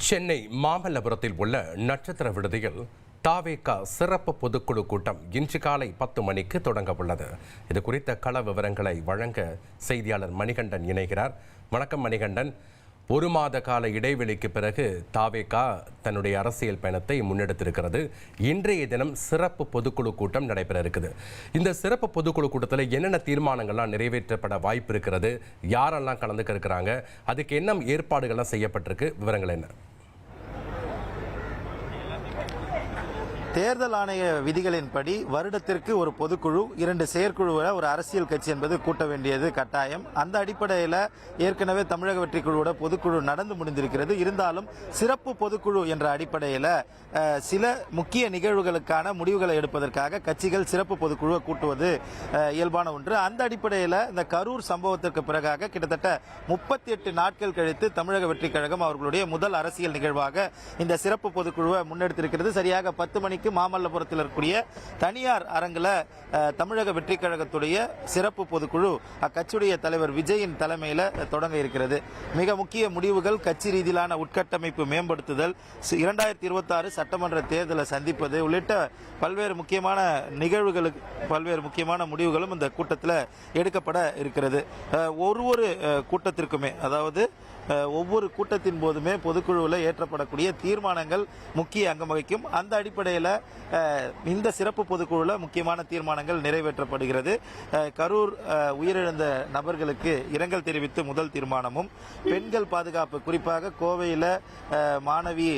சென்னை மாமல்லபுரத்தில் உள்ள நட்சத்திர விடுதியில் தாவேகா சிறப்பு பொதுக்குழு கூட்டம் இன்று காலை 10 மணிக்கு தொடங்க உள்ளது. இது குறித்த கள விவரங்களை வழங்க செய்தியாளர் மணிகண்டன் இணைகிறார். வணக்கம் மணிகண்டன். ஒரு மாத கால இடைவெளிக்கு பிறகு தாவேகா தன்னுடைய அரசியல் பயணத்தை முன்னெடுத்திருக்கிறது. இன்றைய தினம் சிறப்பு பொதுக்குழு கூட்டம் நடைபெற இருக்குது. இந்த சிறப்பு பொதுக்குழு கூட்டத்தில் என்னென்ன தீர்மானங்கள்லாம் நிறைவேற்றப்பட வாய்ப்பு இருக்கிறது, யாரெல்லாம் கலந்துக்க இருக்கிறாங்க, அதுக்கு என்ன ஏற்பாடுகள்லாம் செய்யப்பட்டிருக்கு, விவரங்கள் என்ன? தேர்தல் ஆணைய விதிகளின்படி வருடத்திற்கு ஒரு பொதுக்குழு, 2 செயற்குழுவை ஒரு அரசியல் கட்சி என்பது கூட்ட வேண்டியது கட்டாயம். அந்த அடிப்படையில் ஏற்கனவே தமிழக வெற்றி குழுவோட பொதுக்குழு நடந்து முடிந்திருக்கிறது. இருந்தாலும் சிறப்பு பொதுக்குழு என்ற அடிப்படையில் சில முக்கிய நிகழ்வுகளுக்கான முடிவுகளை எடுப்பதற்காக கட்சிகள் சிறப்பு பொதுக்குழுவை கூட்டுவது இயல்பான ஒன்று. அந்த அடிப்படையில் இந்த கரூர் சம்பவத்திற்கு பிறகாக கிட்டத்தட்ட 38 நாட்கள் கழித்து தமிழக வெற்றி கழகம் அவர்களுடைய முதல் அரசியல் நிகழ்வாக இந்த சிறப்பு பொதுக்குழுவை முன்னெடுத்திருக்கிறது. சரியாக 10 மணிக்கு மாமல்லபுரத்தில் இருக்கக்கூடிய தனியார் அரங்கில் தமிழக வெற்றி கழகத்துடைய சிறப்பு பொதுக்குழு அக்கட்சியுடைய தலைவர் விஜயின் தலைமையில் தொடங்க இருக்கிறது. மிக முக்கிய முடிவுகள் கட்சி ரீதியிலான உட்கட்டமைப்பு மேம்படுத்துதல், 2026 சட்டமன்ற தேர்தலை சந்திப்பது உள்ளிட்ட பல்வேறு முக்கியமான நிகழ்வுகளுக்கு பல்வேறு முக்கியமான முடிவுகளும் இந்த கூட்டத்தில் எடுக்கப்பட இருக்கிறது. ஒரு கூட்டத்திற்குமே, அதாவது ஒவ்வொரு கூட்டத்தின் போதுமே பொதுக்குழுவில் ஏற்றப்படக்கூடிய தீர்மானங்கள் முக்கிய அங்கம் வகிக்கும். அந்த அடிப்படையில் இந்த சிறப்பு பொதுக்குழுவில் முக்கியமான தீர்மானங்கள் நிறைவேற்றப்படுகிறது. கரூர் உயிரிழந்த நபர்களுக்கு இரங்கல் தெரிவித்து முதல் தீர்மானமும், பெண்கள் பாதுகாப்பு, குறிப்பாக கோவையில் மாணவி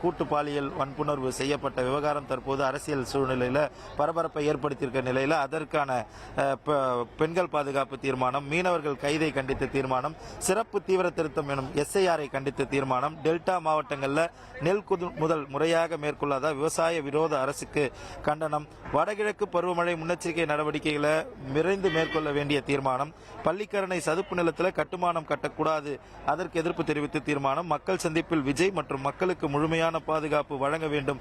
கூட்டு பாலியல் வன்புணர்வு செய்யப்பட்ட விவகாரம் தற்போது அரசியல் சூழ்நிலையில் பரபரப்பை ஏற்படுத்தியிருக்க நிலையில் அதற்கான பெண்கள் பாதுகாப்பு தீர்மானம், மீனவர்கள் கைதை கண்டித்த தீர்மானம், சிறப்பு தீவிர திருத்தம் எனும் SIR-ஐ கண்டித்த தீர்மானம், டெல்டா மாவட்டங்களில் நெல் கொள்முதல் முறையாக மேற்கொள்ளாத விவசாய விரோத அரசுக்கு கண்டனம், வடகிழக்கு பருவமழை முன்னெச்சரிக்கை நடவடிக்கைகளை விரைந்து மேற்கொள்ள வேண்டிய தீர்மானம், பள்ளிக்கரணை சதுப்பு நிலத்தில் கட்டுமானம் கட்டக்கூடாது, அதற்கு எதிர்ப்பு தெரிவித்த தீர்மானம், மக்கள் சந்திப்பில் விஜய் மற்றும் மக்களுக்கு முழுமையான பாதுகாப்பு வழங்க வேண்டும்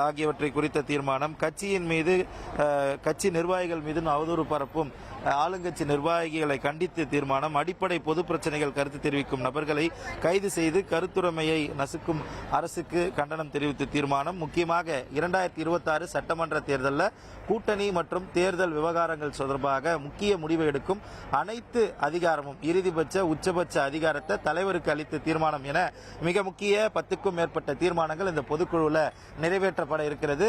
ஆகியவற்றை குறித்த தீர்மானம், கட்சியின் மீது கட்சி நிர்வாகிகள் மீது அவதூறு பரப்பும் ஆளுங்கட்சி நிர்வாகிகளை கண்டித்து தீர்மானம், அடிப்படை பொது பிரச்சனைகள் கருத்து தெரிவிக்கும் நபர்களை கைது செய்து கருத்துரிமையை நசுக்கும் அரசுக்கு கண்டனம் தெரிவித்த தீர்மானம், முக்கியமாக 2026 சட்டமன்ற தேர்தலில் கூட்டணி மற்றும் தேர்தல் விவகாரங்கள் தொடர்பாக முக்கிய முடிவு எடுக்கும் அனைத்து அதிகாரமும், இறுதிபட்ச உச்சபட்ச அதிகாரத்தை தலைவருக்கு அளித்த தீர்மானம் என மிக முக்கிய 10க்கும் மேற்பட்ட தீர்மானங்கள் இந்த பொதுக்குழுவில் நிறைவேற்றப்பட இருக்கிறது.